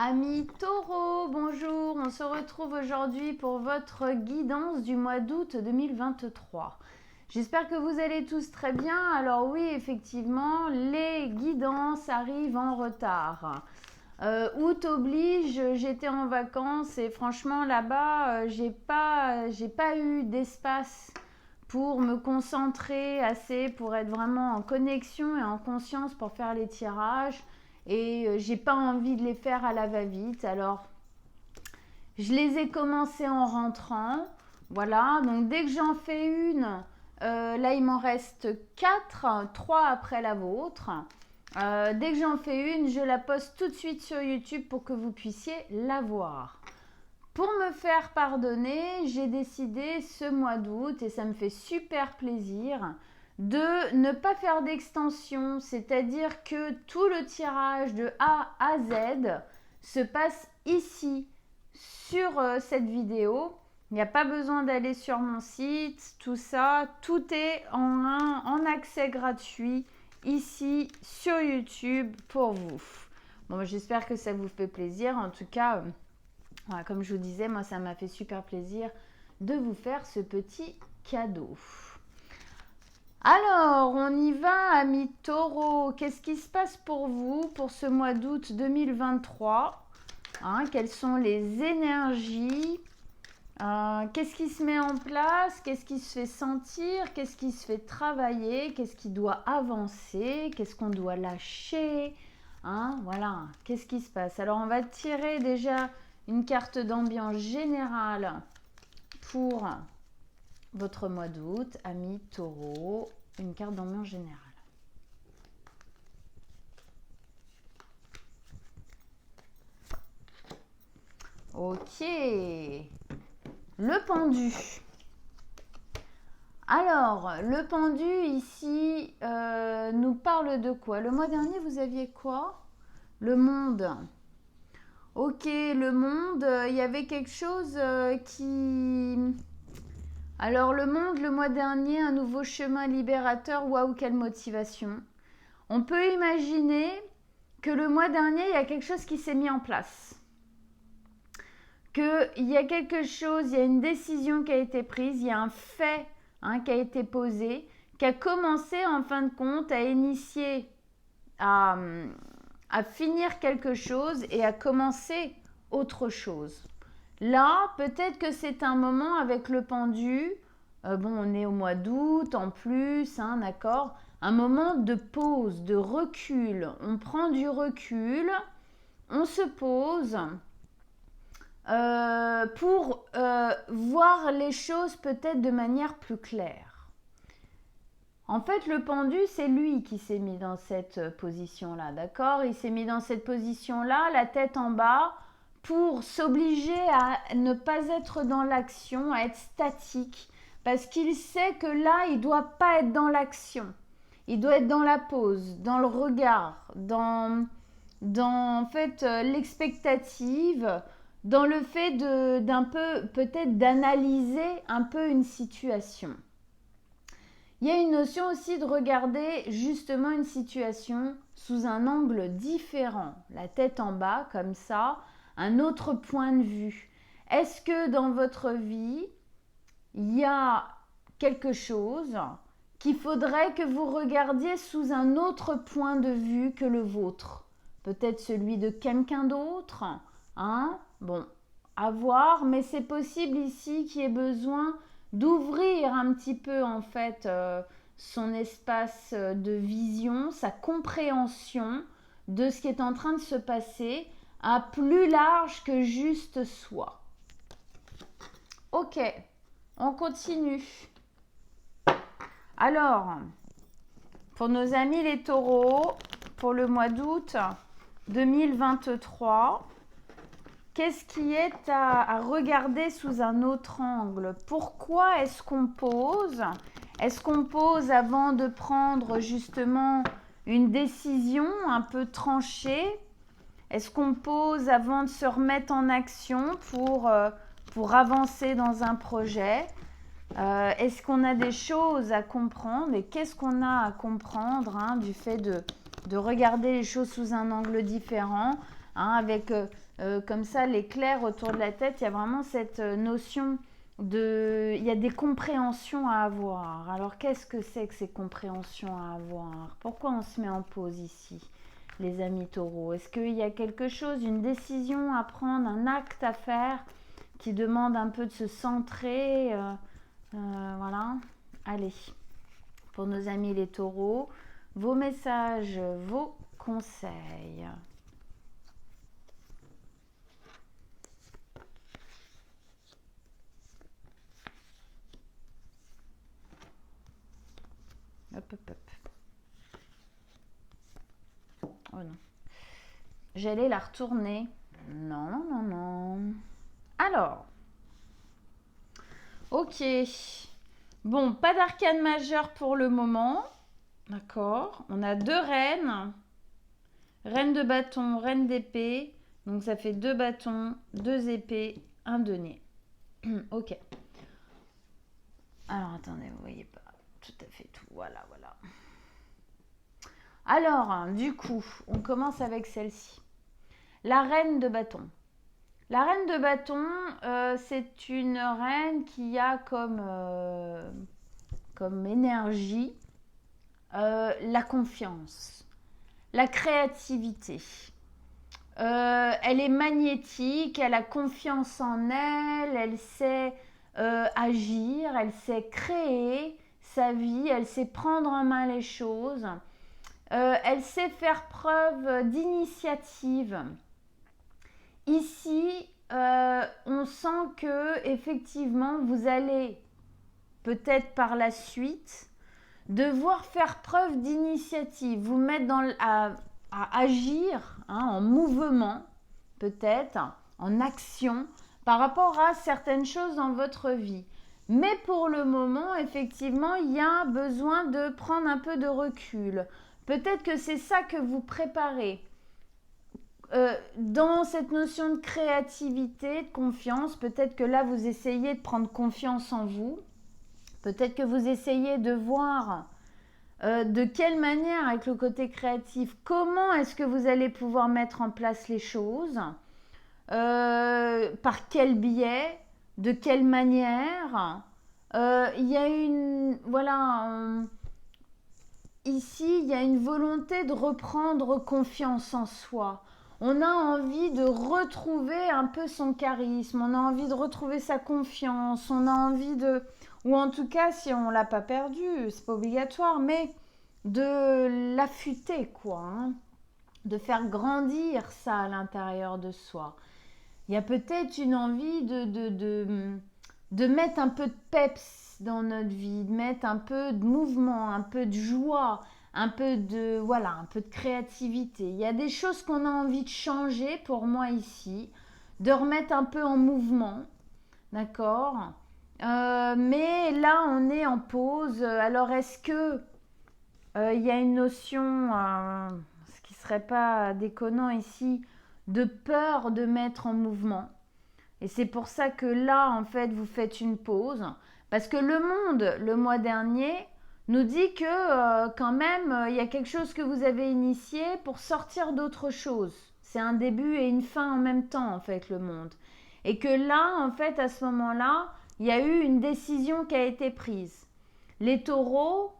Amis taureaux, bonjour, on se retrouve aujourd'hui pour votre guidance du mois d'août 2023. J'espère que vous allez tous très bien. Alors oui, effectivement, les guidances arrivent en retard. Août oblige, j'étais en vacances et franchement là-bas, j'ai pas eu d'espace pour me concentrer assez, pour être vraiment en connexion et en conscience pour faire les tirages. Et j'ai pas envie de les faire à la va-vite. Alors, je les ai commencés en rentrant. Voilà, donc dès que j'en fais une, là il m'en reste 4, 3 après la vôtre. Dès que j'en fais une, je la poste tout de suite sur YouTube pour que vous puissiez la voir. Pour me faire pardonner, j'ai décidé ce mois d'août, et ça me fait super plaisir, de ne pas faire d'extension, c'est-à-dire que tout le tirage de A à Z se passe ici, sur cette vidéo. Il n'y a pas besoin d'aller sur mon site, tout ça, tout est en accès gratuit ici sur YouTube pour vous. Bon, j'espère que ça vous fait plaisir. En tout cas, voilà, comme je vous disais, moi ça m'a fait super plaisir de vous faire ce petit cadeau. Alors, on y va, amis taureaux. Qu'est-ce qui se passe pour vous pour ce mois d'août 2023 ? Quelles sont les énergies ? Qu'est-ce qui se met en place? Qu'est-ce qui se fait sentir? Qu'est-ce qui se fait travailler? Qu'est-ce qui doit avancer? Qu'est-ce qu'on doit lâcher? Voilà, qu'est-ce qui se passe? Alors, on va tirer déjà une carte d'ambiance générale pour votre mois d'août, amis taureaux, une carte d'ambiance générale. Ok, le pendu. Alors, le pendu ici nous parle de quoi? Le mois dernier, vous aviez quoi? Le monde. Ok, le monde, il y avait quelque chose qui... Alors le monde, le mois dernier, un nouveau chemin libérateur, waouh, quelle motivation. On peut imaginer que le mois dernier, il y a quelque chose qui s'est mis en place. Qu'il y a quelque chose, il y a une décision qui a été prise, il y a un fait qui a été posé, qui a commencé en fin de compte à initier, à finir quelque chose et à commencer autre chose. Là, peut-être que c'est un moment avec le pendu, on est au mois d'août en plus, d'accord, un moment de pause, de recul. On prend du recul, on se pose pour voir les choses peut-être de manière plus claire. En fait, le pendu, c'est lui qui s'est mis dans cette position-là, d'accord? Il s'est mis dans cette position-là, la tête en bas, pour s'obliger à ne pas être dans l'action, à être statique, parce qu'il sait que là, il ne doit pas être dans l'action. Il doit être dans la pause, dans le regard, dans en fait l'expectative, dans le fait d'un peu, peut-être d'analyser un peu une situation. Il y a une notion aussi de regarder justement une situation sous un angle différent, la tête en bas comme ça, un autre point de vue. Est-ce que dans votre vie, il y a quelque chose qu'il faudrait que vous regardiez sous un autre point de vue que le vôtre? Peut-être celui de quelqu'un d'autre, Bon, à voir, mais c'est possible ici qu'il y ait besoin d'ouvrir un petit peu en fait son espace de vision, sa compréhension de ce qui est en train de se passer à plus large que juste soi. Ok, on continue. Alors, pour nos amis les taureaux, pour le mois d'août 2023, qu'est-ce qui est à regarder sous un autre angle? Pourquoi est-ce qu'on pose? Est-ce qu'on pose avant de prendre justement une décision un peu tranchée? Est-ce qu'on pose avant de se remettre en action pour avancer dans un projet? Est-ce qu'on a des choses à comprendre? Et qu'est-ce qu'on a à comprendre du fait de regarder les choses sous un angle différent? avec comme ça l'éclair autour de la tête. Il y a vraiment cette notion de... Il y a des compréhensions à avoir. Alors, qu'est-ce que c'est que ces compréhensions à avoir? Pourquoi on se met en pause ici, les amis taureaux? Est-ce qu'il y a quelque chose, une décision à prendre, un acte à faire qui demande un peu de se centrer voilà. Allez, pour nos amis les taureaux, vos messages, vos conseils. Hop, hop, hop. Oh non. J'allais la retourner. Non, non, non, non. Alors. Ok. Bon, pas d'arcane majeur pour le moment. D'accord. On a 2 reines. Reine de bâton, reine d'épée. Donc ça fait 2 bâtons, 2 épées, un denier. Ok. Alors attendez, vous voyez pas tout à fait tout. Voilà, voilà. Alors, du coup, on commence avec celle-ci. La reine de bâton. La reine de bâton, c'est une reine qui a comme énergie la confiance, la créativité. Elle est magnétique, elle a confiance en elle, elle sait agir, elle sait créer sa vie, elle sait prendre en main les choses, elle sait faire preuve d'initiative. Ici, on sent que effectivement, vous allez peut-être par la suite devoir faire preuve d'initiative, vous mettre à agir en mouvement, peut-être en action par rapport à certaines choses dans votre vie. Mais pour le moment, effectivement, il y a besoin de prendre un peu de recul. Peut-être que c'est ça que vous préparez. Dans cette notion de créativité, de confiance, peut-être que là, vous essayez de prendre confiance en vous. Peut-être que vous essayez de voir de quelle manière, avec le côté créatif, comment est-ce que vous allez pouvoir mettre en place les choses, par quel biais, de quelle manière. Il y a une... Voilà... ici, il y a une volonté de reprendre confiance en soi. On a envie de retrouver un peu son charisme, on a envie de retrouver sa confiance, on a envie de... Ou en tout cas, si on ne l'a pas perdu, c'est pas obligatoire, mais de l'affûter, quoi. De faire grandir ça à l'intérieur de soi. Il y a peut-être une envie de mettre un peu de peps dans notre vie, de mettre un peu de mouvement, un peu de joie, un peu de créativité. Il y a des choses qu'on a envie de changer pour moi ici, de remettre un peu en mouvement, d'accord. Mais là, on est en pause. Alors, est-ce que il y a une notion, ce qui serait pas déconnant ici, de peur de mettre en mouvement? Et c'est pour ça que là, en fait, vous faites une pause. Parce que le monde, le mois dernier, nous dit que quand même, il y a quelque chose que vous avez initié pour sortir d'autre chose. C'est un début et une fin en même temps, en fait, le monde. Et que là, en fait, à ce moment-là, il y a eu une décision qui a été prise. Les taureaux,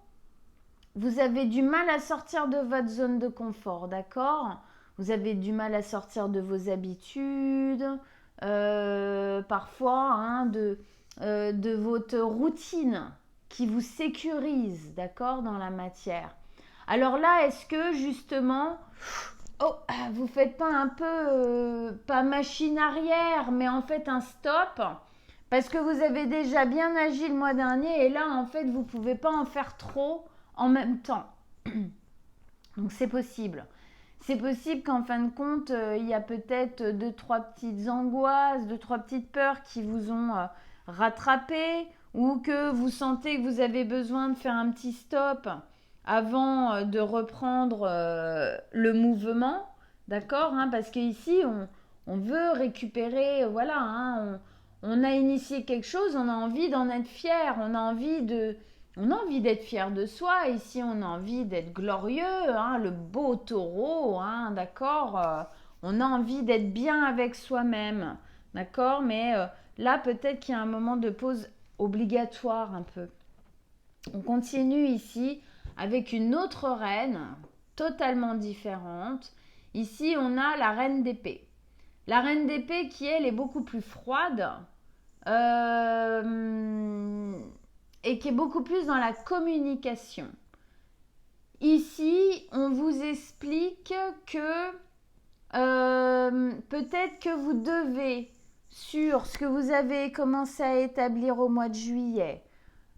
vous avez du mal à sortir de votre zone de confort, d'accord? Vous avez du mal à sortir de vos habitudes, parfois de votre routine qui vous sécurise, d'accord, dans la matière. Alors là, est-ce que justement, vous faites pas un peu, pas machine arrière, mais en fait un stop, parce que vous avez déjà bien agi le mois dernier, et là, en fait, vous pouvez pas en faire trop en même temps. Donc c'est possible. C'est possible qu'en fin de compte, il y a peut-être 2-3 petites angoisses, 2-3 petites peurs qui vous ont rattrapé, ou que vous sentez que vous avez besoin de faire un petit stop avant de reprendre le mouvement, d'accord, parce qu'ici, on veut récupérer, voilà, on a initié quelque chose, on a envie d'en être fier, on a envie d'être fier de soi. Ici, on a envie d'être glorieux, le beau taureau, d'accord. On a envie d'être bien avec soi-même, d'accord? Mais là, peut-être qu'il y a un moment de pause obligatoire un peu. On continue ici avec une autre reine, totalement différente. Ici, on a la reine d'épée. La reine d'épée qui, elle, est beaucoup plus froide et qui est beaucoup plus dans la communication. Ici, on vous explique que peut-être que vous devez, sur ce que vous avez commencé à établir au mois de juillet,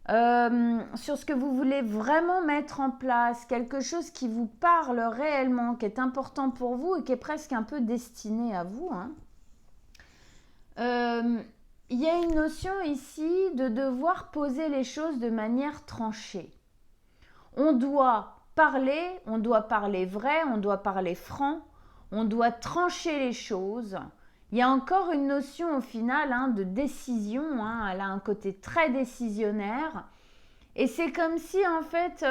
sur ce que vous voulez vraiment mettre en place, quelque chose qui vous parle réellement, qui est important pour vous et qui est presque un peu destiné à vous. Il y a une notion ici de devoir poser les choses de manière tranchée. On doit parler vrai, on doit parler franc, on doit trancher les choses. Il y a encore une notion au final de décision, elle a un côté très décisionnaire. Et c'est comme si en fait,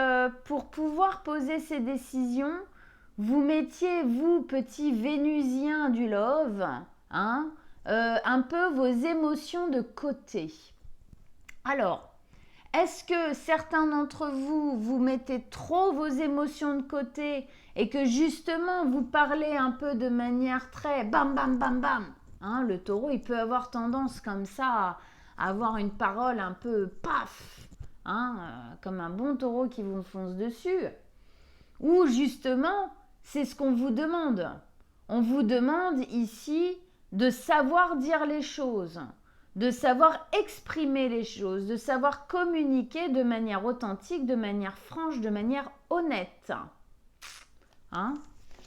pour pouvoir poser ces décisions, vous mettiez, vous, petit Vénusien du love, un peu vos émotions de côté. Alors, est-ce que certains d'entre vous, vous mettez trop vos émotions de côté et que justement vous parlez un peu de manière très bam bam bam bam, le taureau, il peut avoir tendance comme ça à avoir une parole un peu paf, comme un bon taureau qui vous fonce dessus. Ou justement, c'est ce qu'on vous demande. On vous demande ici de savoir dire les choses, de savoir exprimer les choses, de savoir communiquer de manière authentique, de manière franche, de manière honnête.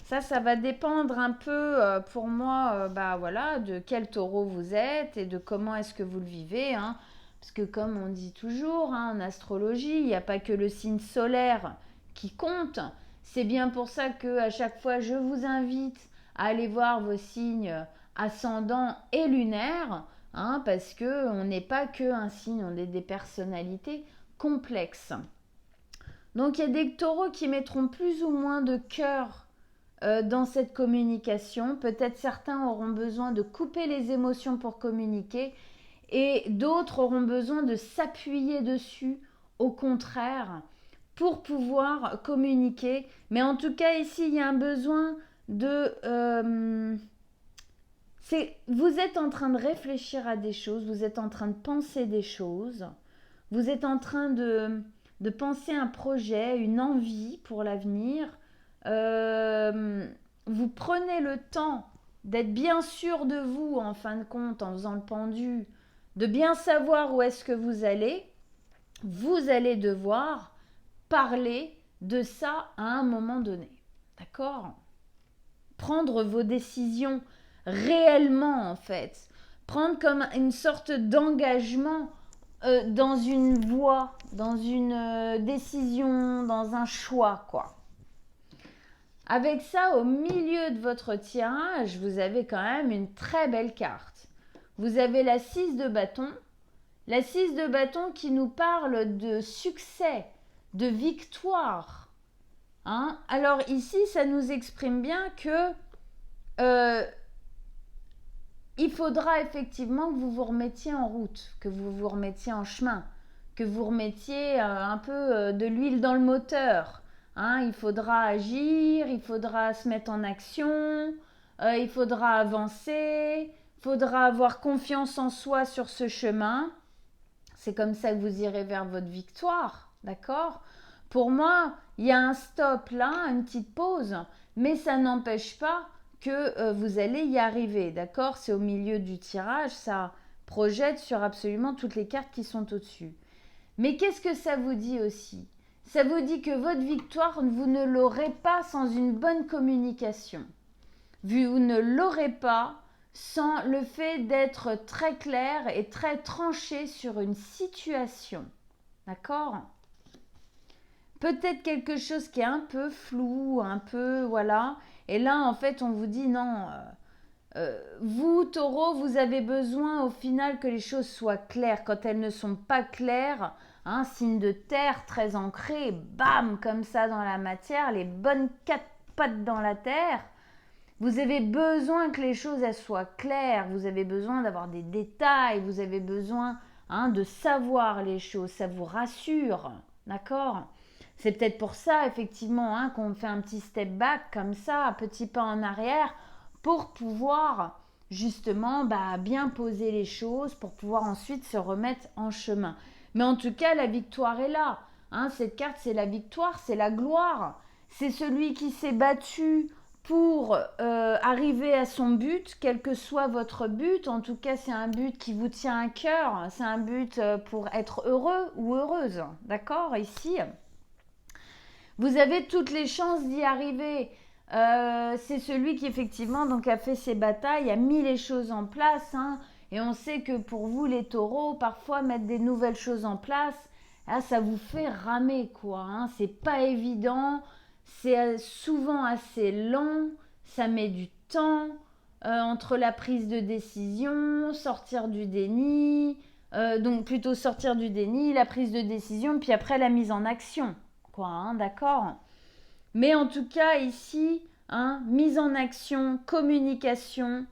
Ça va dépendre un peu pour moi de quel taureau vous êtes et de comment est-ce que vous le vivez. Parce que comme on dit toujours en astrologie, il n'y a pas que le signe solaire qui compte. C'est bien pour ça qu'à chaque fois, je vous invite à aller voir vos signes ascendants et lunaires, parce qu'on n'est pas qu'un signe, on est des personnalités complexes. Donc il y a des taureaux qui mettront plus ou moins de cœur dans cette communication. Peut-être certains auront besoin de couper les émotions pour communiquer et d'autres auront besoin de s'appuyer dessus, au contraire, pour pouvoir communiquer. Mais en tout cas, ici, il y a un besoin de... vous êtes en train de réfléchir à des choses, vous êtes en train de penser des choses, vous êtes en train de penser un projet, une envie pour l'avenir. Vous prenez le temps d'être bien sûr de vous, en fin de compte, en faisant le pendu, de bien savoir où est-ce que vous allez devoir parler de ça à un moment donné. D'accord ? Prendre vos décisions réellement, en fait. Prendre comme une sorte d'engagement dans une voie, dans une décision, dans un choix, quoi. Avec ça, au milieu de votre tirage, vous avez quand même une très belle carte. Vous avez la 6 de bâton. La 6 de bâton qui nous parle de succès, de victoire. Alors ici, ça nous exprime bien que il faudra effectivement que vous vous remettiez en route, que vous vous remettiez en chemin, que vous remettiez un peu de l'huile dans le moteur. Il faudra agir, il faudra se mettre en action, il faudra avancer, il faudra avoir confiance en soi sur ce chemin. C'est comme ça que vous irez vers votre victoire, d'accord ? Pour moi, il y a un stop là, une petite pause, mais ça n'empêche pas que vous allez y arriver, d'accord ? C'est au milieu du tirage, ça projette sur absolument toutes les cartes qui sont au-dessus. Mais qu'est-ce que ça vous dit aussi ? Ça vous dit que votre victoire, vous ne l'aurez pas sans une bonne communication. Vous ne l'aurez pas sans le fait d'être très clair et très tranché sur une situation. D'accord ? Peut-être quelque chose qui est un peu flou, un peu, voilà. Et là, en fait, on vous dit non. Vous, taureau, vous avez besoin au final que les choses soient claires. Quand elles ne sont pas claires, signe de terre très ancré, bam, comme ça dans la matière, les bonnes 4 pattes dans la terre. Vous avez besoin que les choses elles soient claires, vous avez besoin d'avoir des détails, vous avez besoin de savoir les choses, ça vous rassure, d'accord? C'est peut-être pour ça, effectivement, qu'on fait un petit step back comme ça, un petit pas en arrière, pour pouvoir justement bien poser les choses, pour pouvoir ensuite se remettre en chemin. Mais en tout cas, la victoire est là. Cette carte, c'est la victoire, c'est la gloire. C'est celui qui s'est battu pour arriver à son but, quel que soit votre but. En tout cas, c'est un but qui vous tient à cœur. C'est un but pour être heureux ou heureuse. D'accord? Ici, vous avez toutes les chances d'y arriver. C'est celui qui effectivement donc, a fait ses batailles, a mis les choses en place. Et on sait que pour vous, les taureaux, parfois mettre des nouvelles choses en place, là, ça vous fait ramer, quoi. C'est pas évident. C'est souvent assez lent, ça met du temps entre la prise de décision, sortir du déni, donc plutôt sortir du déni, la prise de décision, puis après la mise en action, quoi, d'accord? Mais en tout cas ici, mise en action, communication,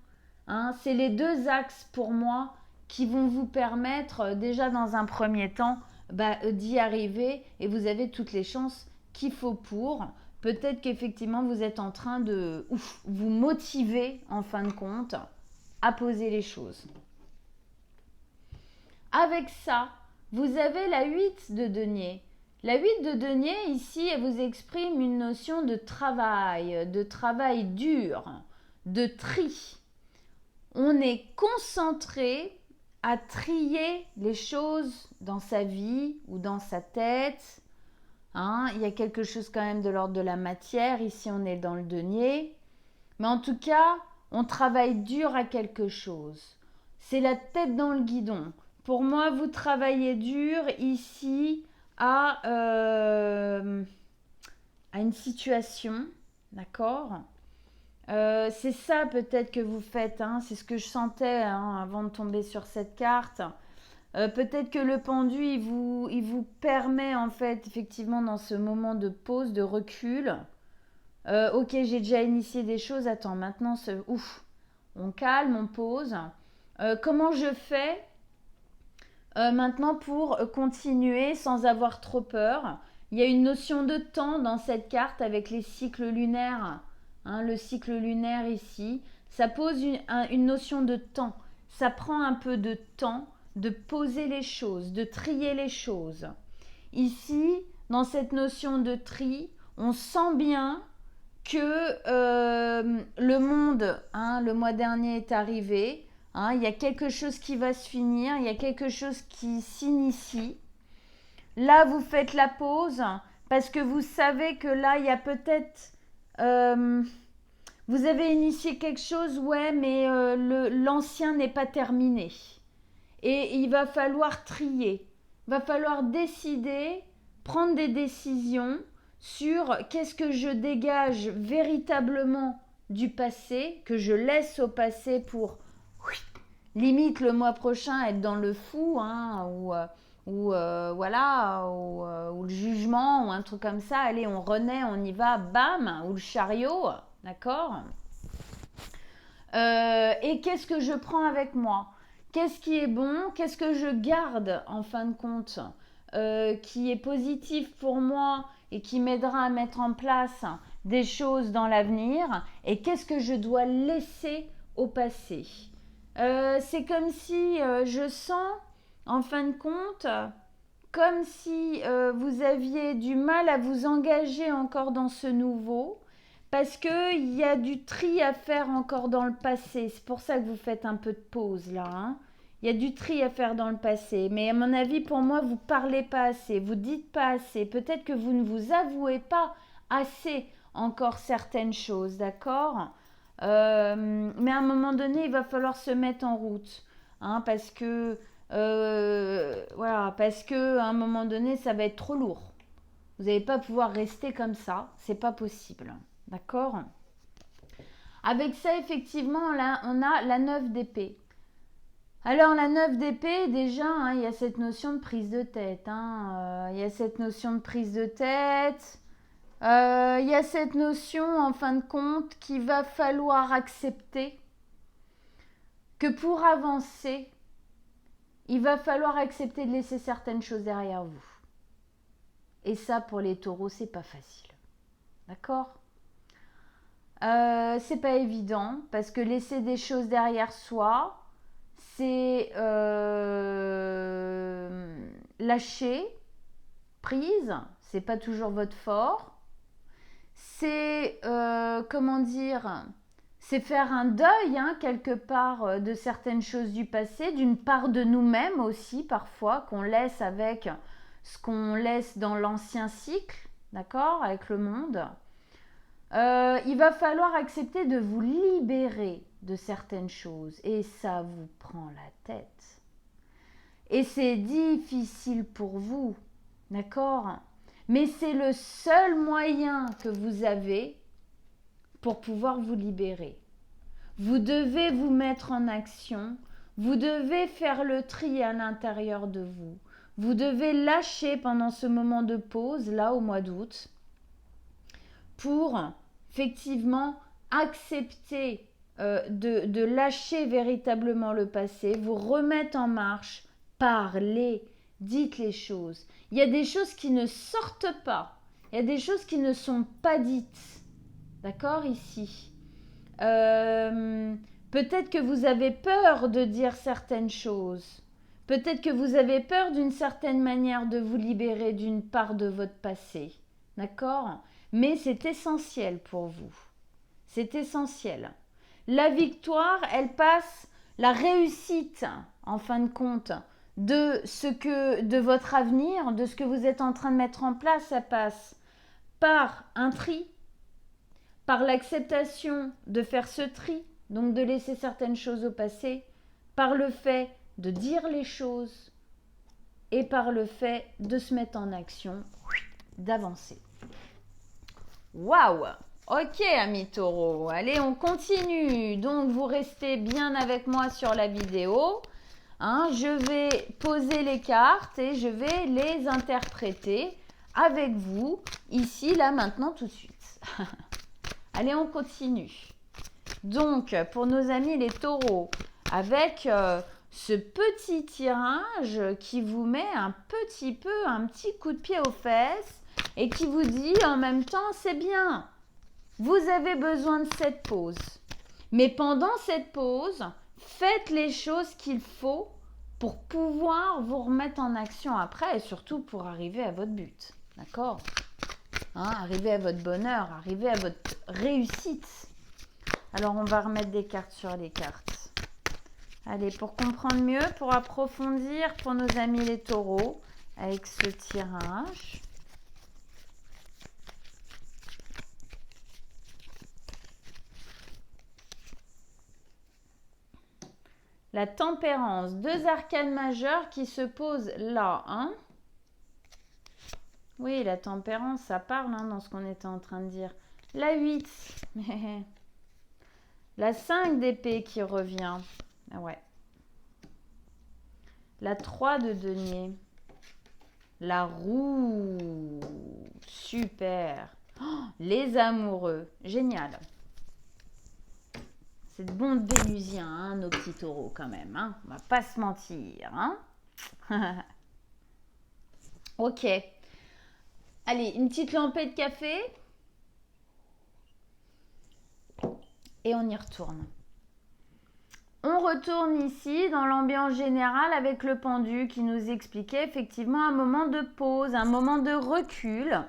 c'est les deux axes pour moi qui vont vous permettre déjà dans un premier temps d'y arriver et vous avez toutes les chances qu'il faut pour. Peut-être qu'effectivement, vous êtes en train de vous motiver, en fin de compte, à poser les choses. Avec ça, vous avez la 8 de denier. La 8 de denier, ici, elle vous exprime une notion de travail dur, de tri. On est concentré à trier les choses dans sa vie ou dans sa tête. Il y a quelque chose quand même de l'ordre de la matière. Ici, on est dans le denier. Mais en tout cas, on travaille dur à quelque chose. C'est la tête dans le guidon. Pour moi, vous travaillez dur ici à une situation. D'accord ? C'est ça peut-être que vous faites. C'est ce que je sentais avant de tomber sur cette carte. Peut-être que le pendu, il vous permet en fait, effectivement, dans ce moment de pause, de recul. Ok, j'ai déjà initié des choses. Attends, maintenant, on calme, on pose. Comment je fais maintenant pour continuer sans avoir trop peur? Il y a une notion de temps dans cette carte avec les cycles lunaires. Le cycle lunaire ici, ça pose une notion de temps. Ça prend un peu de temps de poser les choses, de trier les choses. Ici, dans cette notion de tri, on sent bien que le monde, le mois dernier est arrivé. Il y a quelque chose qui va se finir, il y a quelque chose qui s'initie. Là, vous faites la pause parce que vous savez que là, il y a peut-être... vous avez initié quelque chose, ouais, mais l'ancien n'est pas terminé. Et il va falloir trier. Il va falloir décider, prendre des décisions sur qu'est-ce que je dégage véritablement du passé, que je laisse au passé pour, limite le mois prochain, être dans le fou, ou le jugement, ou un truc comme ça. Allez, on renaît, on y va, bam, ou le chariot, d'accord ? Et qu'est-ce que je prends avec moi ? Qu'est-ce qui est bon? Qu'est-ce que je garde en fin de compte qui est positif pour moi et qui m'aidera à mettre en place des choses dans l'avenir? Et qu'est-ce que je dois laisser au passé? C'est comme si je sens en fin de compte comme si vous aviez du mal à vous engager encore dans ce nouveau. Parce qu'il y a du tri à faire encore dans le passé. C'est pour ça que vous faites un peu de pause là. Il y a du tri à faire dans le passé. Mais à mon avis, pour moi, vous ne parlez pas assez. Vous ne dites pas assez. Peut-être que vous ne vous avouez pas assez encore certaines choses. D'accord ? Mais à un moment donné, il va falloir se mettre en route. Parce que... parce que à un moment donné, ça va être trop lourd. Vous n'allez pas pouvoir rester comme ça. C'est pas possible. D'accord? Avec ça, effectivement, là, on a la 9 d'épée. Alors, la 9 d'épée, déjà, il y a cette notion de prise de tête. Il y a cette notion de prise de tête. Il y a cette notion, en fin de compte, qu'il va falloir accepter que pour avancer, il va falloir accepter de laisser certaines choses derrière vous. Et ça, pour les taureaux, c'est pas facile. D'accord ? C'est pas évident, parce que laisser des choses derrière soi, c'est lâcher prise, c'est pas toujours votre fort. C'est, comment dire, c'est faire un deuil, hein, quelque part, de certaines choses du passé, d'une part de nous-mêmes aussi, parfois, qu'on laisse avec ce qu'on laisse dans l'ancien cycle, d'accord, avec le monde. Il va falloir accepter de vous libérer de certaines choses, et ça vous prend la tête. Et c'est difficile pour vous, d'accord ? Mais c'est le seul moyen que vous avez pour pouvoir vous libérer. Vous devez vous mettre en action, vous devez faire le tri à l'intérieur de vous. Vous devez lâcher pendant ce moment de pause, là au mois d'août, pour effectivement accepter de lâcher véritablement le passé, vous remettre en marche, parler, dites les choses. Il y a des choses qui ne sortent pas, il y a des choses qui ne sont pas dites, d'accord, ici. Peut-être que vous avez peur de dire certaines choses, peut-être que vous avez peur d'une certaine manière de vous libérer d'une part de votre passé, d'accord ? Mais c'est essentiel pour vous, c'est essentiel. La victoire, elle passe, la réussite, en fin de compte, de votre avenir, de ce que vous êtes en train de mettre en place, ça passe par un tri, par l'acceptation de faire ce tri, donc de laisser certaines choses au passé, par le fait de dire les choses et par le fait de se mettre en action, d'avancer. Waouh! Ok, amis taureaux, allez, on continue. Donc, vous restez bien avec moi sur la vidéo. Hein, je vais poser les cartes et je vais les interpréter avec vous, ici, là, maintenant, tout de suite. Allez, on continue. Donc, pour nos amis les taureaux, avec ce petit tirage qui vous met un petit coup de pied aux fesses et qui vous dit en même temps, c'est bien. Vous avez besoin de cette pause. Mais pendant cette pause, faites les choses qu'il faut pour pouvoir vous remettre en action après et surtout pour arriver à votre but. D'accord ? Hein, arriver à votre bonheur, arriver à votre réussite. Alors, on va remettre des cartes sur les cartes. Allez, pour comprendre mieux, pour approfondir pour nos amis les taureaux, avec ce tirage. La tempérance, deux arcanes majeures qui se posent là. Hein? Oui, la tempérance, ça parle dans ce qu'on était en train de dire. La 8. La 5 d'épée qui revient. Ah ouais. La 3 de denier. La roue. Super. Oh, les amoureux. Génial. C'est de bons vénusiens, hein, nos petits taureaux quand même. Hein. On va pas se mentir. Hein. Ok. Allez, une petite lampée de café. Et on y retourne. On retourne ici dans l'ambiance générale avec le pendu qui nous expliquait effectivement un moment de pause, un moment de recul.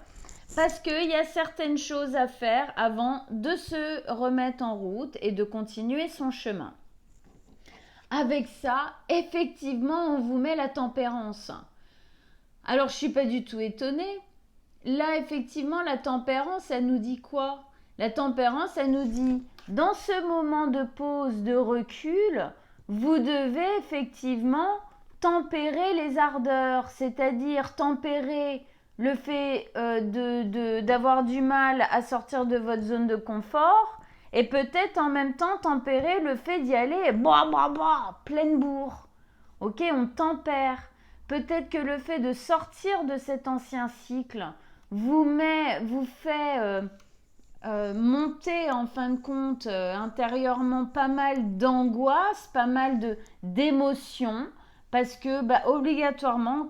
Parce qu'il y a certaines choses à faire avant de se remettre en route et de continuer son chemin. Avec ça, effectivement, on vous met la tempérance. Alors, je ne suis pas du tout étonnée. Là, effectivement, la tempérance, elle nous dit quoi? La tempérance, elle nous dit, dans ce moment de pause, de recul, vous devez effectivement tempérer les ardeurs, c'est-à-dire tempérer le fait d'avoir du mal à sortir de votre zone de confort et peut-être en même temps tempérer le fait d'y aller pleine bourre. Ok, on tempère. Peut-être que le fait de sortir de cet ancien cycle vous fait monter en fin de compte intérieurement pas mal d'angoisse, pas mal d'émotions, parce que obligatoirement,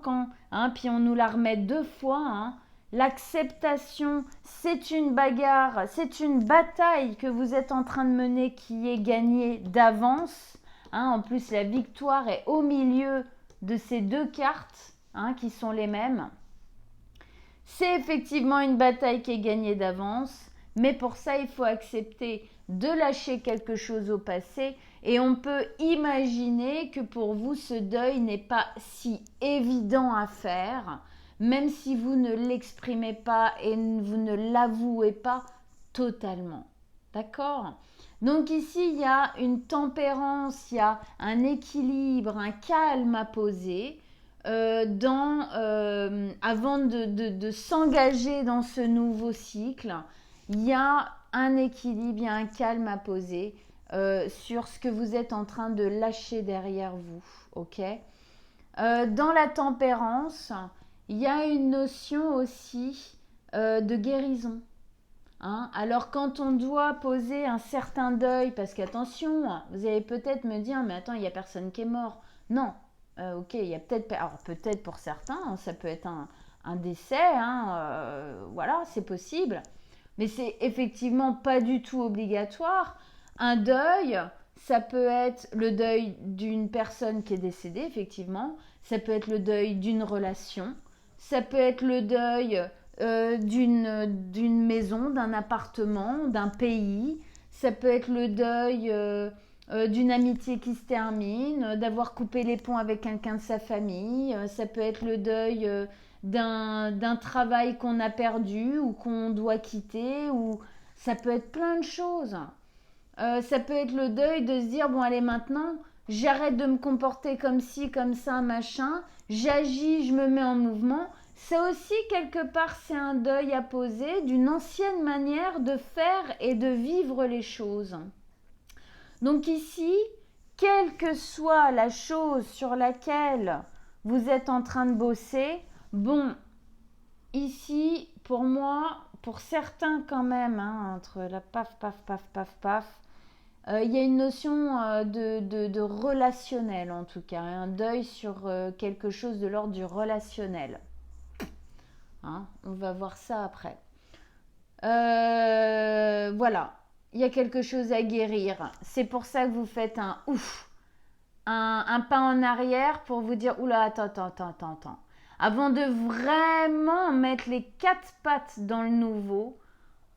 puis on nous la remet 2 fois, l'acceptation, c'est une bagarre, c'est une bataille que vous êtes en train de mener qui est gagnée d'avance. En plus, la victoire est au milieu de ces 2 cartes qui sont les mêmes. C'est effectivement une bataille qui est gagnée d'avance, mais pour ça, il faut accepter de lâcher quelque chose au passé et on peut imaginer que pour vous, ce deuil n'est pas si évident à faire, même si vous ne l'exprimez pas et vous ne l'avouez pas totalement. D'accord ? Donc ici, il y a une tempérance, il y a un équilibre, un calme à poser avant de s'engager dans ce nouveau cycle. Il y a un équilibre, il y a un calme à poser sur ce que vous êtes en train de lâcher derrière vous. Ok ? Dans la tempérance, il y a une notion aussi de guérison. Alors quand on doit poser un certain deuil, parce qu'attention, vous allez peut-être me dire, mais attends, il n'y a personne qui est mort. Non, ok, il y a peut-être, alors peut-être pour certains, ça peut être un décès, voilà, c'est possible. Mais c'est effectivement pas du tout obligatoire. Un deuil, ça peut être le deuil d'une personne qui est décédée, effectivement. Ça peut être le deuil d'une relation. Ça peut être le deuil d'une maison, d'un appartement, d'un pays. Ça peut être le deuil d'une amitié qui se termine, d'avoir coupé les ponts avec quelqu'un de sa famille. Ça peut être le deuil d'un travail qu'on a perdu ou qu'on doit quitter. Ou ça peut être plein de choses. Ça peut être le deuil de se dire, bon allez maintenant, j'arrête de me comporter comme ci, comme ça, machin. J'agis, je me mets en mouvement. Ça aussi, quelque part, c'est un deuil à poser d'une ancienne manière de faire et de vivre les choses. Donc ici, quelle que soit la chose sur laquelle vous êtes en train de bosser, bon, ici, pour moi, pour certains quand même, entre la paf, paf, paf, paf, paf, il y a une notion de relationnel en tout cas, un deuil sur quelque chose de l'ordre du relationnel. On va voir ça après. Voilà, il y a quelque chose à guérir. C'est pour ça que vous faites un ouf, un pas en arrière pour vous dire, oula, attends. Avant de vraiment mettre les 4 pattes dans le nouveau,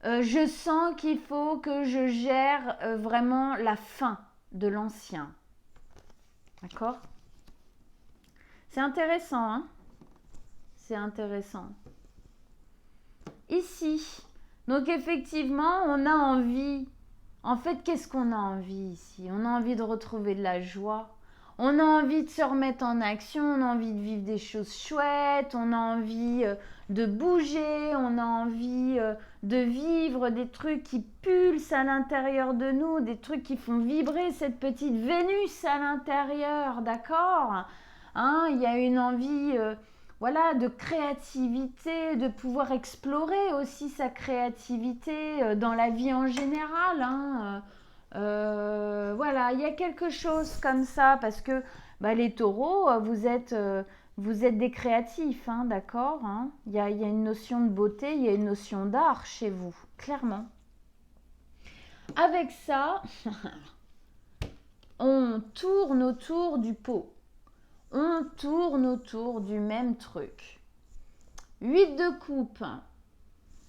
je sens qu'il faut que je gère vraiment la fin de l'ancien. D'accord ? C'est intéressant, C'est intéressant. Ici, donc effectivement, on a envie. En fait, qu'est-ce qu'on a envie ici ? On a envie de retrouver de la joie. On a envie de se remettre en action. On a envie de vivre des choses chouettes. On a envie de bouger. On a envie de vivre des trucs qui pulsent à l'intérieur de nous. Des trucs qui font vibrer cette petite Vénus à l'intérieur. D'accord ? Il y a une envie... voilà, de créativité, de pouvoir explorer aussi sa créativité dans la vie en général. Voilà, il y a quelque chose comme ça parce que les taureaux, vous êtes des créatifs, d'accord ? Il y a une notion de beauté, il y a une notion d'art chez vous, clairement. Avec ça, on tourne autour du pot. On tourne autour du même truc. 8 de coupe.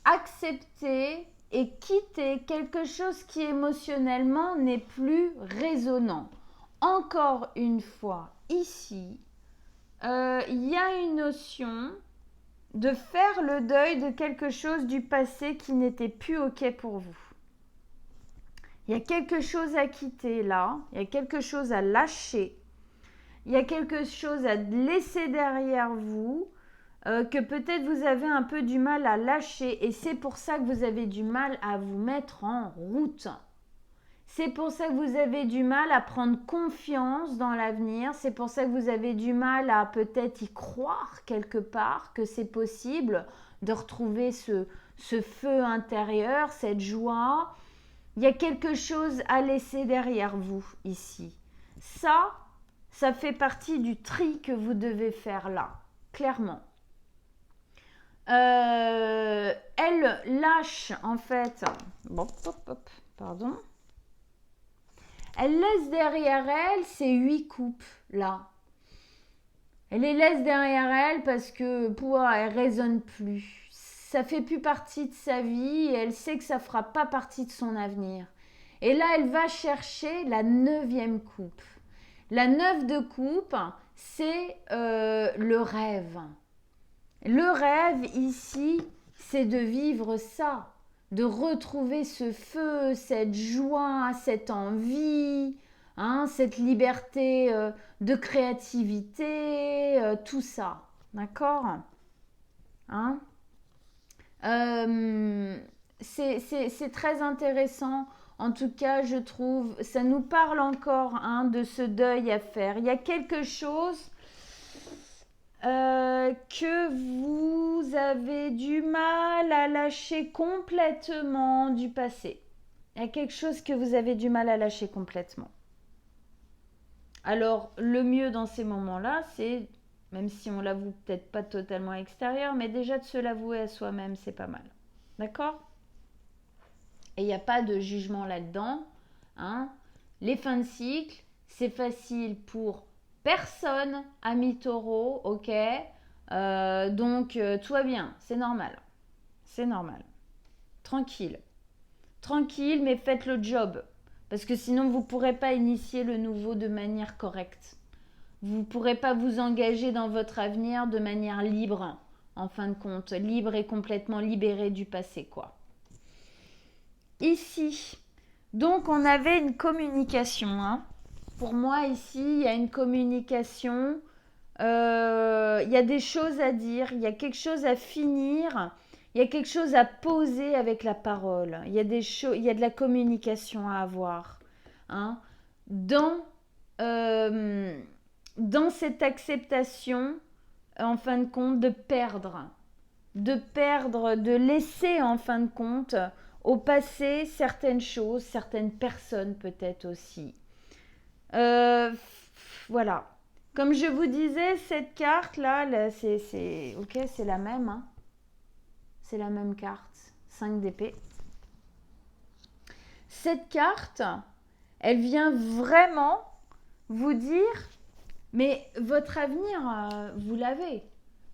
Accepter et quitter quelque chose qui émotionnellement n'est plus résonnant. Encore une fois, ici, il y a une notion de faire le deuil de quelque chose du passé qui n'était plus OK pour vous. Il y a quelque chose à quitter là, il y a quelque chose à lâcher. Il y a quelque chose à laisser derrière vous que peut-être vous avez un peu du mal à lâcher et c'est pour ça que vous avez du mal à vous mettre en route. C'est pour ça que vous avez du mal à prendre confiance dans l'avenir. C'est pour ça que vous avez du mal à peut-être y croire quelque part que c'est possible de retrouver ce feu intérieur, cette joie. Il y a quelque chose à laisser derrière vous ici. Ça fait partie du tri que vous devez faire là, clairement. Elle lâche en fait, pardon. Elle laisse derrière elle ces 8 coupes là. Elle les laisse derrière elle parce que elle résonne plus. Ça fait plus partie de sa vie et elle sait que ça fera pas partie de son avenir. Et là, elle va chercher la 9e coupe. La 9 de coupe, c'est le rêve. Le rêve ici, c'est de vivre ça, de retrouver ce feu, cette joie, cette envie, cette liberté de créativité, tout ça. D'accord, c'est très intéressant. En tout cas, je trouve, ça nous parle encore de ce deuil à faire. Il y a quelque chose que vous avez du mal à lâcher complètement du passé. Il y a quelque chose que vous avez du mal à lâcher complètement. Alors, le mieux dans ces moments-là, c'est, même si on l'avoue peut-être pas totalement à l'extérieur, mais déjà de se l'avouer à soi-même, c'est pas mal. D'accord ? Et il n'y a pas de jugement là-dedans. Les fins de cycle, c'est facile pour personne, ami taureau, ok. Donc, tout va bien, c'est normal. C'est normal. Tranquille. Tranquille, mais faites le job. Parce que sinon, vous ne pourrez pas initier le nouveau de manière correcte. Vous ne pourrez pas vous engager dans votre avenir de manière libre, en fin de compte. Libre et complètement libéré du passé, quoi. Ici, donc on avait une communication. Pour moi, ici, il y a une communication. Il y a des choses à dire, il y a quelque chose à finir, il y a quelque chose à poser avec la parole. Il y a de la communication à avoir. Dans cette acceptation, en fin de compte, de perdre, de laisser en fin de compte au passé certaines choses, certaines personnes peut-être aussi. Voilà. Comme je vous disais, cette carte-là, c'est la même. C'est la même carte, 5 d'épée. Cette carte, elle vient vraiment vous dire, mais votre avenir, vous l'avez.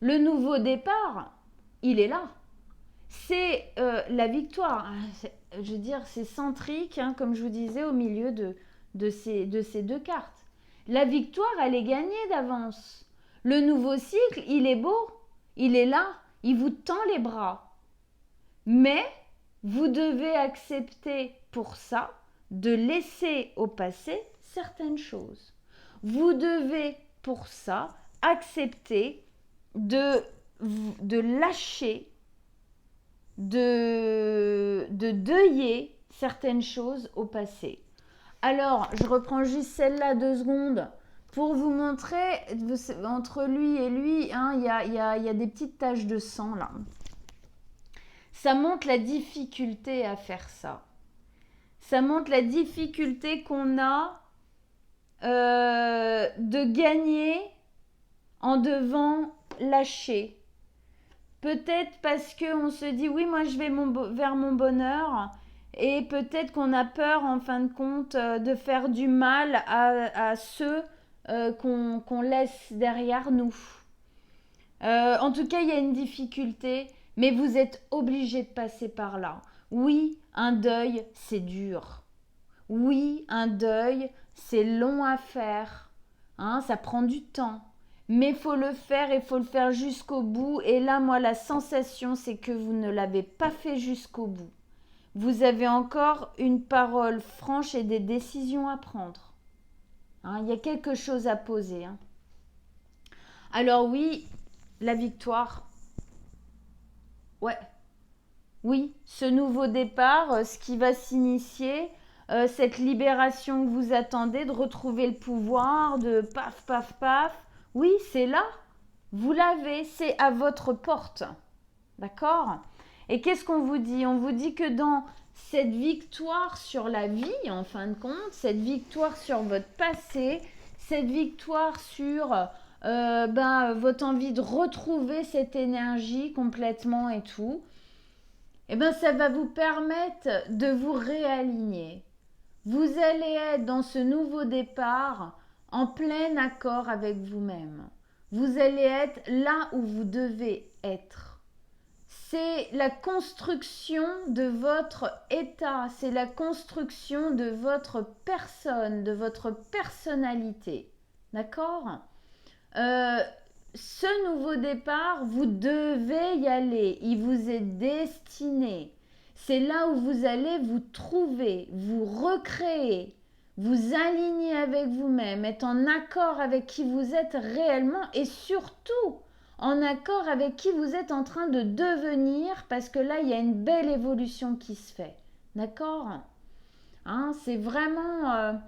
Le nouveau départ, il est là. C'est la victoire. Je veux dire, c'est centrique, comme je vous disais, au milieu de ces 2 cartes. La victoire, elle est gagnée d'avance. Le nouveau cycle, il est beau. Il est là. Il vous tend les bras. Mais vous devez accepter pour ça de laisser au passé certaines choses. Vous devez pour ça accepter de lâcher, de deuiller certaines choses au passé. Alors, je reprends juste celle-là 2 secondes pour vous montrer, entre lui et lui, il y a des petites taches de sang là. Ça montre la difficulté à faire ça. Ça montre la difficulté qu'on a de gagner en devant lâcher. Peut-être parce qu'on se dit, oui, moi je vais vers mon bonheur. Et peut-être qu'on a peur, en fin de compte, de faire du mal à ceux qu'on laisse derrière nous. En tout cas, il y a une difficulté, mais vous êtes obligé de passer par là. Oui, un deuil, c'est dur. Oui, un deuil, c'est long à faire. Ça prend du temps. Mais il faut le faire et il faut le faire jusqu'au bout. Et là, moi, la sensation, c'est que vous ne l'avez pas fait jusqu'au bout. Vous avez encore une parole franche et des décisions à prendre. Il y a quelque chose à poser. Alors oui, la victoire. Ouais. Oui, ce nouveau départ, ce qui va s'initier, cette libération que vous attendez, de retrouver le pouvoir, de paf, paf, paf. Oui, c'est là. Vous l'avez, c'est à votre porte. D'accord? Et qu'est-ce qu'on vous dit? On vous dit que dans cette victoire sur la vie, en fin de compte, cette victoire sur votre passé, cette victoire sur votre envie de retrouver cette énergie complètement et tout, eh ben, ça va vous permettre de vous réaligner. Vous allez être dans ce nouveau départ en plein accord avec vous-même. Vous allez être là où vous devez être. C'est la construction de votre état, c'est la construction de votre personne, de votre personnalité. D'accord? Ce nouveau départ, vous devez y aller. Il vous est destiné. C'est là où vous allez vous trouver, vous recréer, vous aligner avec vous-même, être en accord avec qui vous êtes réellement et surtout en accord avec qui vous êtes en train de devenir parce que là, il y a une belle évolution qui se fait. D'accord? Hein, c'est vraiment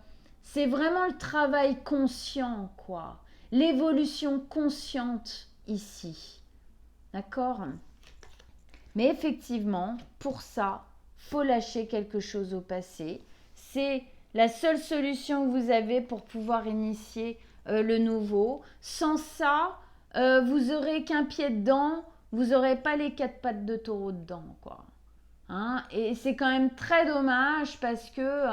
le travail conscient, quoi. L'évolution consciente ici. D'accord? Mais effectivement, pour ça, faut lâcher quelque chose au passé. C'est la seule solution que vous avez pour pouvoir initier le nouveau. Sans ça, vous aurez qu'un pied dedans, vous n'aurez pas les 4 pattes de taureau dedans, quoi. Hein? Et c'est quand même très dommage parce que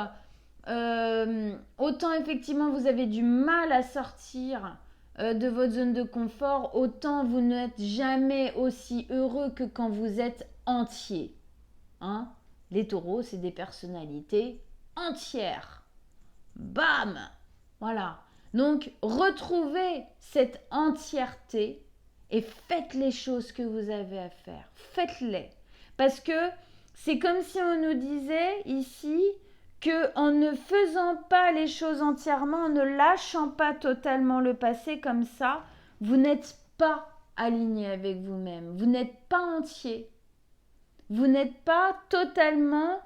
autant effectivement vous avez du mal à sortir de votre zone de confort, autant vous n'êtes jamais aussi heureux que quand vous êtes entier. Hein? Les taureaux, c'est des personnalités entières. Bam! Voilà. Donc, retrouvez cette entièreté et faites les choses que vous avez à faire. Faites-les. Parce que c'est comme si on nous disait ici que en ne faisant pas les choses entièrement, en ne lâchant pas totalement le passé comme ça, vous n'êtes pas aligné avec vous-même. Vous n'êtes pas entier. Vous n'êtes pas totalement...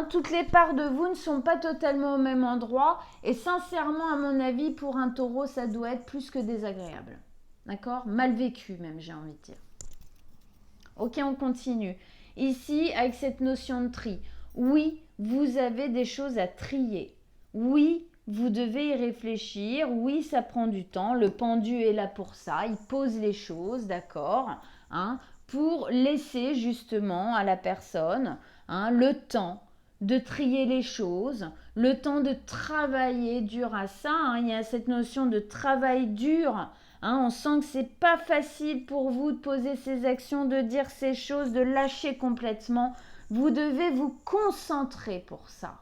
toutes les parts de vous ne sont pas totalement au même endroit. Et sincèrement, à mon avis, pour un taureau, ça doit être plus que désagréable. D'accord? Mal vécu même, j'ai envie de dire. Ok, on continue. Ici, avec cette notion de tri. Oui, vous avez des choses à trier. Oui, vous devez y réfléchir. Oui, ça prend du temps. Le pendu est là pour ça. Il pose les choses, d'accord, hein, pour laisser justement à la personne le temps de trier les choses, le temps de travailler dur à ça. Il y a cette notion de travail dur. On sent que c'est pas facile pour vous de poser ces actions, de dire ces choses, de lâcher complètement. Vous devez vous concentrer pour ça.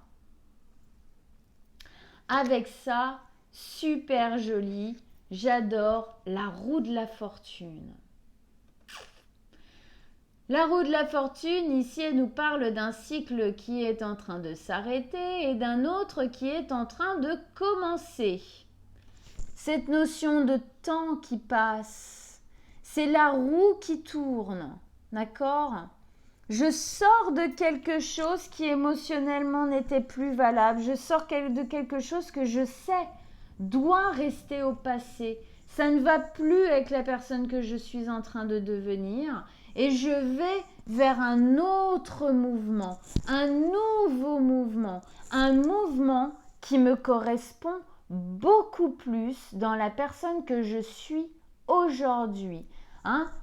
Avec ça, super joli, j'adore la roue de la fortune. La roue de la fortune, ici, elle nous parle d'un cycle qui est en train de s'arrêter et d'un autre qui est en train de commencer. Cette notion de temps qui passe, c'est la roue qui tourne, d'accord? Je sors de quelque chose qui émotionnellement n'était plus valable. Je sors de quelque chose que je sais doit rester au passé. Ça ne va plus avec la personne que je suis en train de devenir. Et je vais vers un autre mouvement, un nouveau mouvement, un mouvement qui me correspond beaucoup plus dans la personne que je suis aujourd'hui.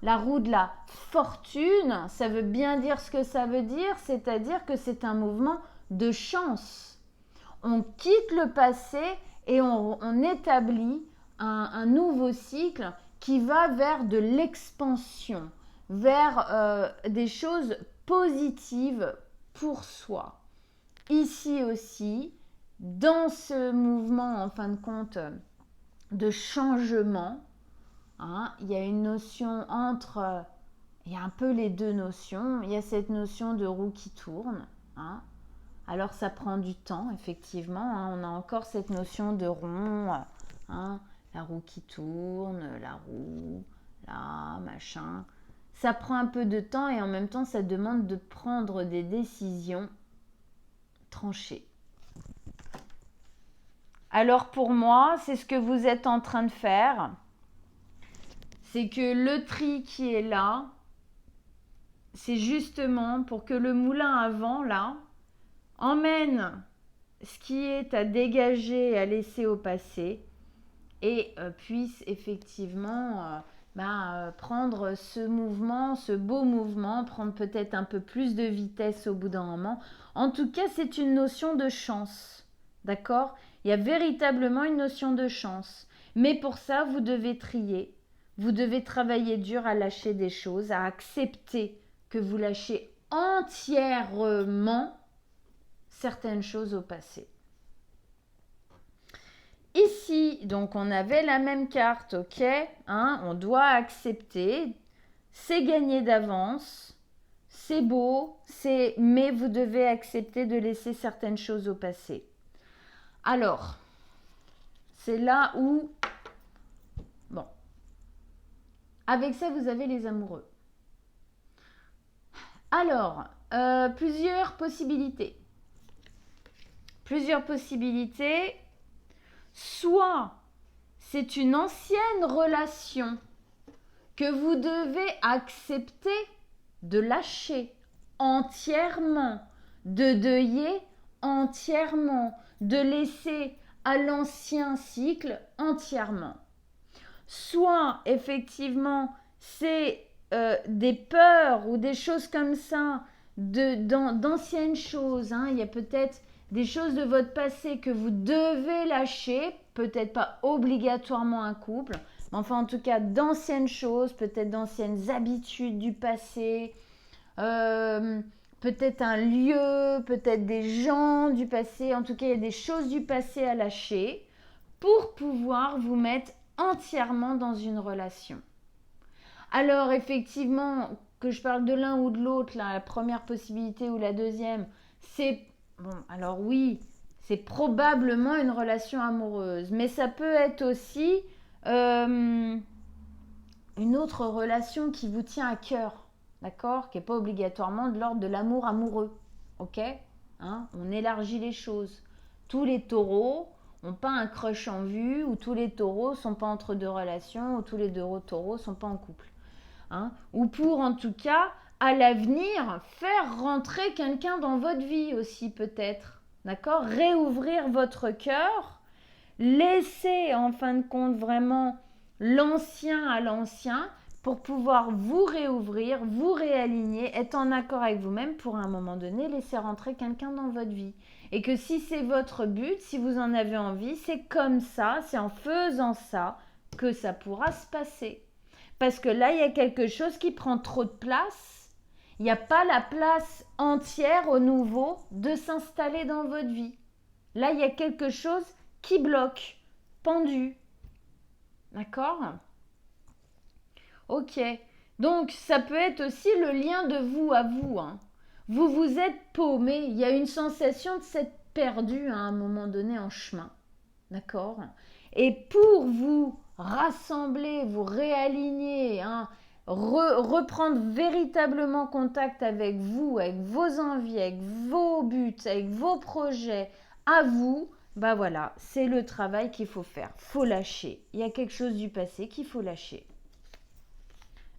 La roue de la fortune, ça veut bien dire ce que ça veut dire, c'est-à-dire que c'est un mouvement de chance. On quitte le passé et on établit un nouveau cycle qui va vers de l'expansion, vers des choses positives pour soi. Ici aussi, dans ce mouvement, en fin de compte, de changement, il y a une notion entre... il y a un peu les deux notions. Il y a cette notion de roue qui tourne. Alors ça prend du temps, effectivement. On a encore cette notion de rond. La roue qui tourne, la roue, là, machin. Ça prend un peu de temps et en même temps, ça demande de prendre des décisions tranchées. Alors pour moi, c'est ce que vous êtes en train de faire. C'est que le tri qui est là, c'est justement pour que le moulin à vent, là, emmène ce qui est à dégager et à laisser au passé et puisse effectivement prendre ce mouvement, ce beau mouvement, prendre peut-être un peu plus de vitesse au bout d'un moment. En tout cas, c'est une notion de chance, d'accord? Il y a véritablement une notion de chance. Mais pour ça, vous devez trier. Vous devez travailler dur à lâcher des choses, à accepter que vous lâchez entièrement certaines choses au passé. Ici, donc on avait la même carte, ok, hein, on doit accepter, c'est gagné d'avance, c'est beau, mais vous devez accepter de laisser certaines choses au passé. Alors, c'est là où, bon, avec ça vous avez les amoureux. Alors, plusieurs possibilités. Soit c'est une ancienne relation que vous devez accepter de lâcher entièrement, de deuiller entièrement, de laisser à l'ancien cycle entièrement. Soit effectivement c'est des peurs ou des choses comme ça, d'anciennes choses, hein. Il y a peut-être des choses de votre passé que vous devez lâcher, peut-être pas obligatoirement un couple, mais enfin en tout cas d'anciennes choses, peut-être d'anciennes habitudes du passé, peut-être un lieu, peut-être des gens du passé, en tout cas il y a des choses du passé à lâcher pour pouvoir vous mettre entièrement dans une relation. Alors effectivement, que je parle de l'un ou de l'autre, la première possibilité ou la deuxième, c'est, bon, alors oui, c'est probablement une relation amoureuse, mais ça peut être aussi une autre relation qui vous tient à cœur, d'accord, qui n'est pas obligatoirement de l'ordre de l'amour amoureux, ok, hein, on élargit les choses. Tous les taureaux n'ont pas un crush en vue, ou tous les taureaux ne sont pas entre deux relations, ou tous les deux taureaux ne sont pas en couple. Hein, ou pour en tout cas à l'avenir faire rentrer quelqu'un dans votre vie aussi peut-être, d'accord, réouvrir votre cœur, laisser en fin de compte vraiment l'ancien à l'ancien pour pouvoir vous réouvrir, vous réaligner, être en accord avec vous-même pour à un moment donné laisser rentrer quelqu'un dans votre vie. Et que si c'est votre but, si vous en avez envie, c'est comme ça, c'est en faisant ça que ça pourra se passer. Parce que là, il y a quelque chose qui prend trop de place. Il n'y a pas la place entière au nouveau de s'installer dans votre vie. Là, il y a quelque chose qui bloque, pendu. D'accord ? Ok. Donc, ça peut être aussi le lien de vous à vous. Hein. Vous vous êtes paumé. Il y a une sensation de s'être perdu à un moment donné en chemin. D'accord ? Et pour vous rassembler, vous réaligner, hein, reprendre véritablement contact avec vous, avec vos envies, avec vos buts, avec vos projets, à vous, bah voilà, c'est le travail qu'il faut faire. Faut lâcher. Il y a quelque chose du passé qu'il faut lâcher.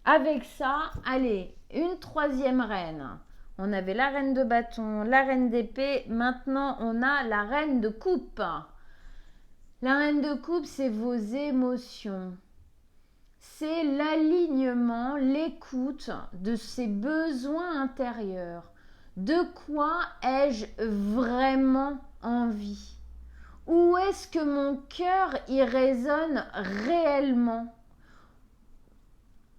Avec ça, allez, une troisième reine. On avait la reine de bâton, la reine d'épée. Maintenant, on a la reine de coupe. La reine de coupe, c'est vos émotions. C'est l'alignement, l'écoute de ses besoins intérieurs. De quoi ai-je vraiment envie? Où est-ce que mon cœur y résonne réellement?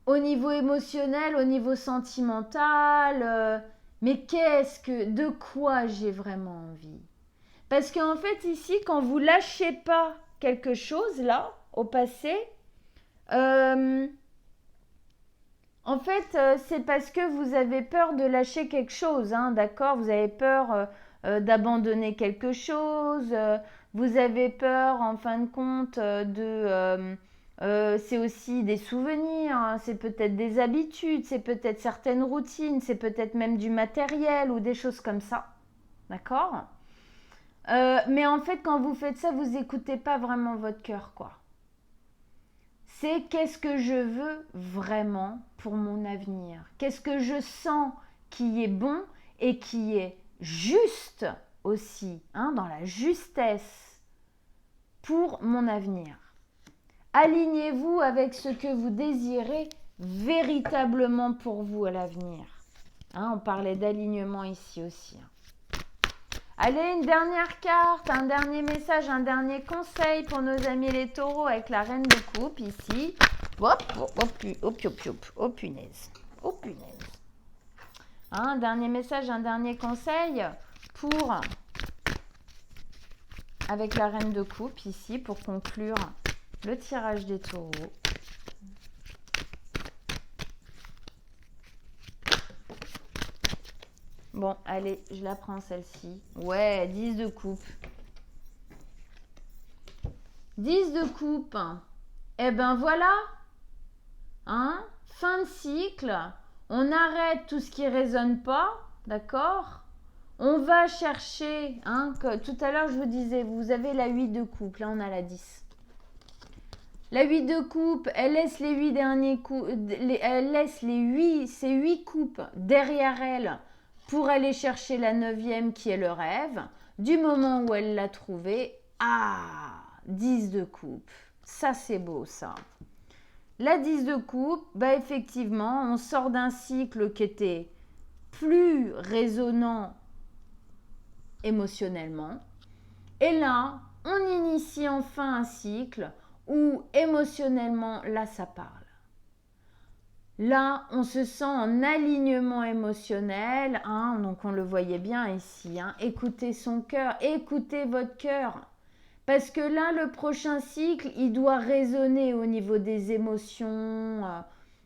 Au niveau émotionnel, au niveau sentimental, mais de quoi j'ai vraiment envie? Parce qu'en fait, ici, quand vous lâchez pas quelque chose, là, au passé, en fait, c'est parce que vous avez peur de lâcher quelque chose, hein, d'accord? Vous avez peur d'abandonner quelque chose, vous avez peur, en fin de compte, c'est aussi des souvenirs, hein, c'est peut-être des habitudes, c'est peut-être certaines routines, c'est peut-être même du matériel ou des choses comme ça, d'accord? Mais en fait, quand vous faites ça, vous n'écoutez pas vraiment votre cœur, quoi. c'est qu'est-ce que je veux vraiment pour mon avenir? Qu'est-ce que je sens qui est bon et qui est juste aussi, hein, dans la justesse pour mon avenir. Alignez-vous avec ce que vous désirez véritablement pour vous à l'avenir. Hein, on parlait d'alignement ici aussi. Allez, une dernière carte, un dernier message, un dernier conseil pour nos amis les taureaux avec la reine de coupe ici. Hop, hop, hop, hop, hop, hop, oh punaise, oh punaise. Un dernier message, un dernier conseil pour, avec la reine de coupe ici, pour conclure le tirage des taureaux. Bon, allez, je la prends celle-ci. Ouais, 10 de coupe. 10 de coupe. Eh ben voilà. Hein? Fin de cycle. On arrête tout ce qui ne résonne pas. D'accord? On va chercher. Hein, que, tout à l'heure, je vous disais, vous avez la 8 de coupe. Là, on a la 10. La 8 de coupe, elle laisse les 8 derniers coups. Elle laisse ces 8 coupes derrière elle pour aller chercher la 9e qui est le rêve. Du moment où elle l'a trouvé, 10 de coupe. Ça, c'est beau, ça. La 10 de coupe, bah effectivement, on sort d'un cycle qui était plus résonnant émotionnellement. Et là, on initie enfin un cycle où émotionnellement, là, ça parle. Là, on se sent en alignement émotionnel, hein, donc on le voyait bien ici. Hein, écoutez son cœur, écoutez votre cœur. Parce que là, le prochain cycle, il doit résonner au niveau des émotions,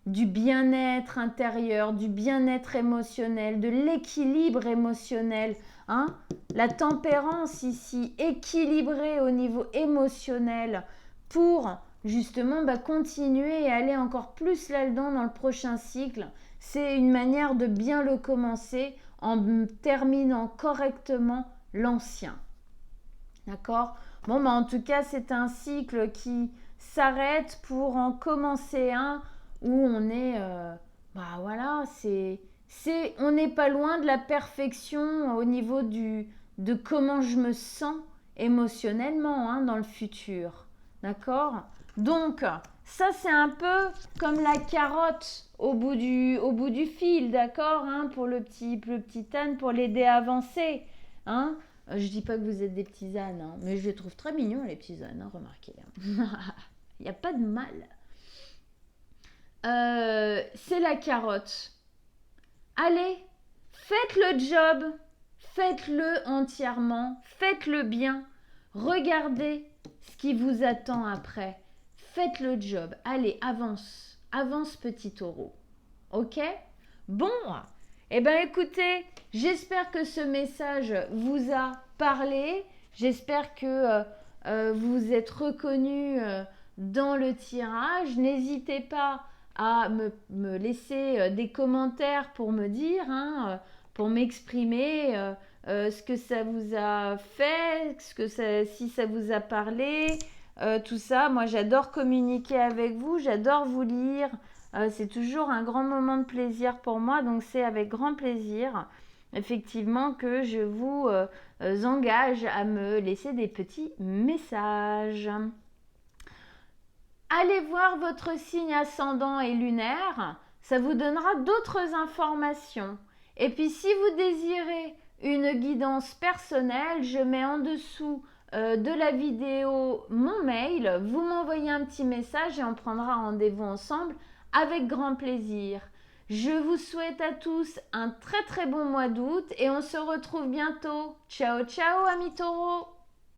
du bien-être intérieur, du bien-être émotionnel, de l'équilibre émotionnel. Hein. La tempérance ici, équilibrée au niveau émotionnel pour justement continuer et aller encore plus là-dedans dans le prochain cycle. C'est une manière de bien le commencer en terminant correctement l'ancien. D'accord ? Bon, en tout cas, c'est un cycle qui s'arrête pour en commencer un où on est, voilà, on n'est pas loin de la perfection au niveau de comment je me sens émotionnellement hein, dans le futur. D'accord ? Donc, ça, c'est un peu comme la carotte au bout du fil, d'accord hein, pour le petit âne, pour l'aider à avancer. Hein. Je dis pas que vous êtes des petits ânes, hein, mais je les trouve très mignons, les petits ânes, hein, remarquez. Il n'y a pas de mal. C'est la carotte. Allez, faites le job, faites-le entièrement, faites-le bien. Regardez ce qui vous attend après. Faites le job. Allez, avance. Avance, petit taureau. Ok? Bon, eh bien écoutez, j'espère que ce message vous a parlé. J'espère que vous êtes reconnus dans le tirage. N'hésitez pas à me laisser des commentaires pour me dire, hein, pour m'exprimer ce que ça vous a fait, si ça vous a parlé, tout ça. Moi, j'adore communiquer avec vous, j'adore vous lire. C'est toujours un grand moment de plaisir pour moi, donc c'est avec grand plaisir, effectivement, que je vous engage à me laisser des petits messages. Allez voir votre signe ascendant et lunaire, ça vous donnera d'autres informations. Et puis si vous désirez une guidance personnelle, je mets en dessous de la vidéo mon mail, vous m'envoyez un petit message et on prendra rendez-vous ensemble avec grand plaisir. Je vous souhaite à tous un très très bon mois d'août et on se retrouve bientôt. Ciao ciao amis taureaux!